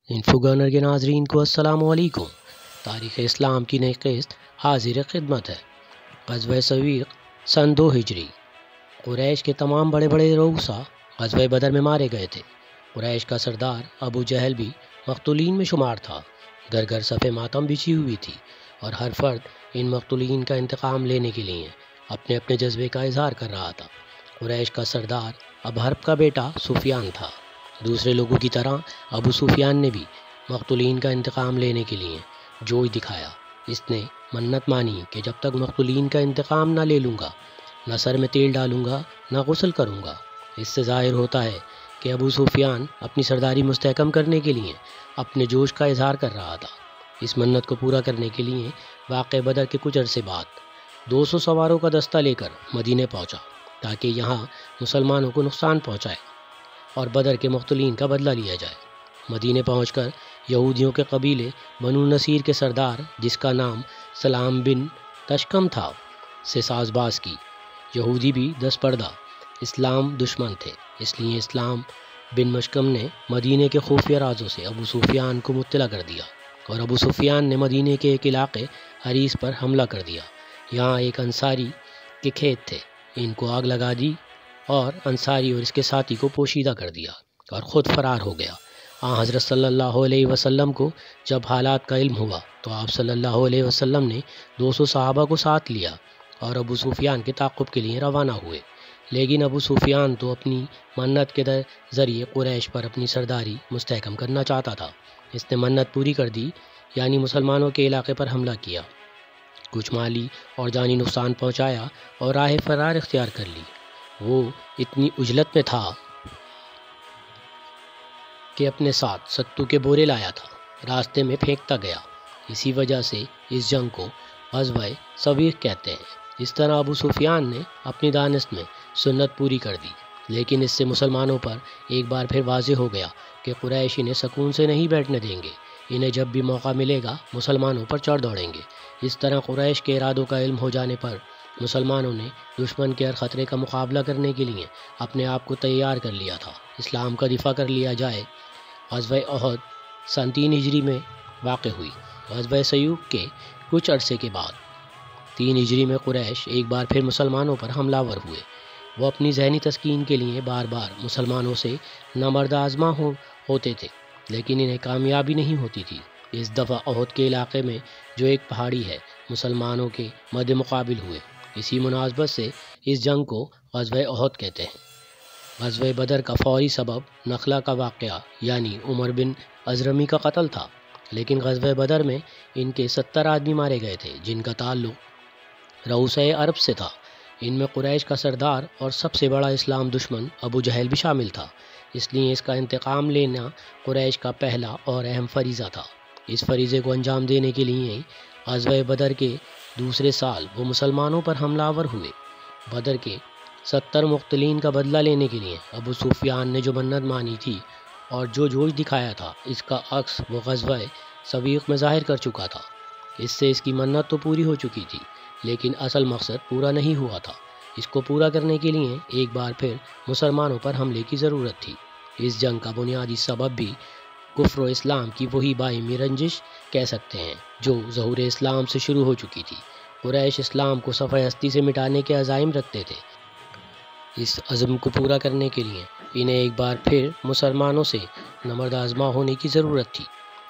Info گرنر کے ناظرین کو السلام علیکم۔ تاریخ اسلام کی نئی قسط حاضر خدمت ہے۔ غزوہ سویق سن 2 ہجری۔ قریش کے تمام بڑے بڑے رؤسا غزوہ بدر میں مارے گئے تھے۔ قریش کا سردار ابو جہل بھی مقتولین میں شمار تھا۔ گھر گھر صف ماتم بچھی ہوئی تھی اور ہر فرد ان مقتولین کا انتقام لینے کے لیے اپنے اپنے جذبے کا اظہار کر رہا تھا۔ قریش کا سردار ابو حرب کا بیٹا سفیان تھا۔ دوسرے لوگوں کی طرح ابو سفیان نے بھی مقتولین کا انتقام لینے کے لیے جوش دکھایا۔ اس نے منت مانی کہ جب تک مقتولین کا انتقام نہ لے لوں گا، نہ سر میں تیل ڈالوں گا، نہ غسل کروں گا۔ اس سے ظاہر ہوتا ہے کہ ابو سفیان اپنی سرداری مستحکم کرنے کے لیے اپنے جوش کا اظہار کر رہا تھا۔ اس منت کو پورا کرنے کے لیے واقع بدر کے کچھ عرصے بعد 200 سواروں کا دستہ لے کر مدینے پہنچا تاکہ یہاں مسلمانوں کو نقصان پہنچائے اور بدر کے مقتولین کا بدلہ لیا جائے۔ مدینے پہنچ کر یہودیوں کے قبیلے بنو نصیر کے سردار، جس کا نام سلام بن تشکم تھا، سے ساز باز کی۔ یہودی بھی دس پردہ اسلام دشمن تھے، اس لیے اسلام بن مشکم نے مدینے کے خفیہ رازوں سے ابو سفیان کو مطلع کر دیا اور ابو سفیان نے مدینے کے ایک علاقے حریث پر حملہ کر دیا۔ یہاں ایک انصاری کے کھیت تھے، ان کو آگ لگا دی اور انصاری اور اس کے ساتھی کو پوشیدہ کر دیا اور خود فرار ہو گیا۔ حضرت صلی اللہ علیہ وسلم کو جب حالات کا علم ہوا تو آپ صلی اللہ علیہ وسلم نے 200 صحابہ کو ساتھ لیا اور ابو سفیان کے تعاقب کے لیے روانہ ہوئے۔ لیکن ابو سفیان تو اپنی منت کے ذریعے قریش پر اپنی سرداری مستحکم کرنا چاہتا تھا۔ اس نے منت پوری کر دی، یعنی مسلمانوں کے علاقے پر حملہ کیا، کچھ مالی اور جانی نقصان پہنچایا اور راہ فرار اختیار کر لی۔ وہ اتنی عجلت میں تھا کہ اپنے ساتھ ستو کے بورے لایا تھا، راستے میں پھینکتا گیا۔ اسی وجہ سے اس جنگ کو غزوہ سویق کہتے ہیں۔ اس طرح ابو سفیان نے اپنی دانست میں سنت پوری کر دی، لیکن اس سے مسلمانوں پر ایک بار پھر واضح ہو گیا کہ قریش انہیں سکون سے نہیں بیٹھنے دیں گے۔ انہیں جب بھی موقع ملے گا مسلمانوں پر چڑھ دوڑیں گے۔ اس طرح قریش کے ارادوں کا علم ہو جانے پر مسلمانوں نے دشمن کے ہر خطرے کا مقابلہ کرنے کے لیے اپنے آپ کو تیار کر لیا تھا۔ اسلام کا دفاع کر لیا جائے۔ غزوہ احد سن 3 ہجری میں واقع ہوئی۔ غزوہ سویق کے کچھ عرصے کے بعد 3 ہجری میں قریش ایک بار پھر مسلمانوں پر حملہ ور ہوئے۔ وہ اپنی ذہنی تسکین کے لیے بار بار مسلمانوں سے نامرد آزما ہوتے تھے، لیکن انہیں کامیابی نہیں ہوتی تھی۔ اس دفعہ احد کے علاقے میں جو ایک پہاڑی ہے، مسلمانوں کے مد مقابل ہوئے۔ اسی مناسبت سے اس جنگ کو غزوہ احد کہتے ہیں۔ غزوہ بدر کا فوری سبب نخلا کا واقعہ یعنی عمر بن ازرمی کا قتل تھا، لیکن غزوہ بدر میں ان کے 70 آدمی مارے گئے تھے جن کا تعلق رؤسائے عرب سے تھا۔ ان میں قریش کا سردار اور سب سے بڑا اسلام دشمن ابو جہل بھی شامل تھا، اس لیے اس کا انتقام لینا قریش کا پہلا اور اہم فریضہ تھا۔ اس فریضے کو انجام دینے کے لیے غزوہ بدر کے دوسرے سال وہ مسلمانوں پر حملہ آور ہوئے۔ بدر کے 70 مقتولین کا بدلہ لینے کے لیے ابو سفیان نے جو منت مانی تھی اور جو جوش دکھایا تھا، اس کا عکس وہ غزوہ سویق میں ظاہر کر چکا تھا۔ اس سے اس کی منت تو پوری ہو چکی تھی، لیکن اصل مقصد پورا نہیں ہوا تھا۔ اس کو پورا کرنے کے لیے ایک بار پھر مسلمانوں پر حملے کی ضرورت تھی۔ اس جنگ کا بنیادی سبب بھی کفر و اسلام کی وہی باہمی رنجش کہہ سکتے ہیں جو ظہور اسلام سے شروع ہو چکی تھی۔ قریش اسلام کو صفحہ ہستی سے مٹانے کے عزائم رکھتے تھے۔ اس عزم کو پورا کرنے کے لیے انہیں ایک بار پھر مسلمانوں سے نامرد آزما ہونے کی ضرورت تھی،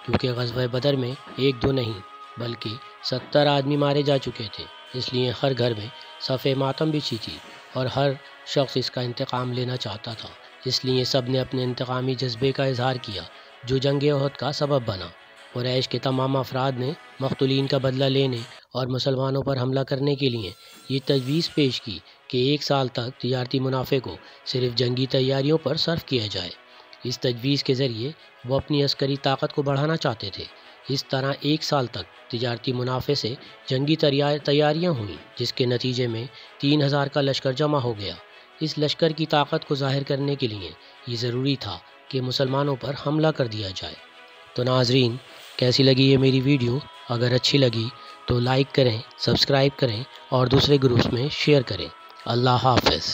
کیونکہ غزوہ بدر میں 1-2 نہیں بلکہ 70 آدمی مارے جا چکے تھے۔ اس لیے ہر گھر میں صف ماتم بچھی تھی اور ہر شخص اس کا انتقام لینا چاہتا تھا۔ اس لیے سب نے اپنے انتقامی جذبے کا اظہار کیا جو جنگ احد کا سبب بنا۔ قریش کے تمام افراد نے مقتولین کا بدلہ لینے اور مسلمانوں پر حملہ کرنے کے لیے یہ تجویز پیش کی کہ 1 سال تک تجارتی منافع کو صرف جنگی تیاریوں پر صرف کیا جائے۔ اس تجویز کے ذریعے وہ اپنی عسکری طاقت کو بڑھانا چاہتے تھے۔ اس طرح 1 سال تک تجارتی منافع سے جنگی تیاریاں ہوئیں، جس کے نتیجے میں 3000 کا لشکر جمع ہو گیا۔ اس لشکر کی طاقت کو ظاہر کرنے کے لیے یہ ضروری تھا کہ مسلمانوں پر حملہ کر دیا جائے۔ تو ناظرین، کیسی لگی یہ میری ویڈیو؟ اگر اچھی لگی تو لائک کریں، سبسکرائب کریں اور دوسرے گروپس میں شیئر کریں۔ اللہ حافظ۔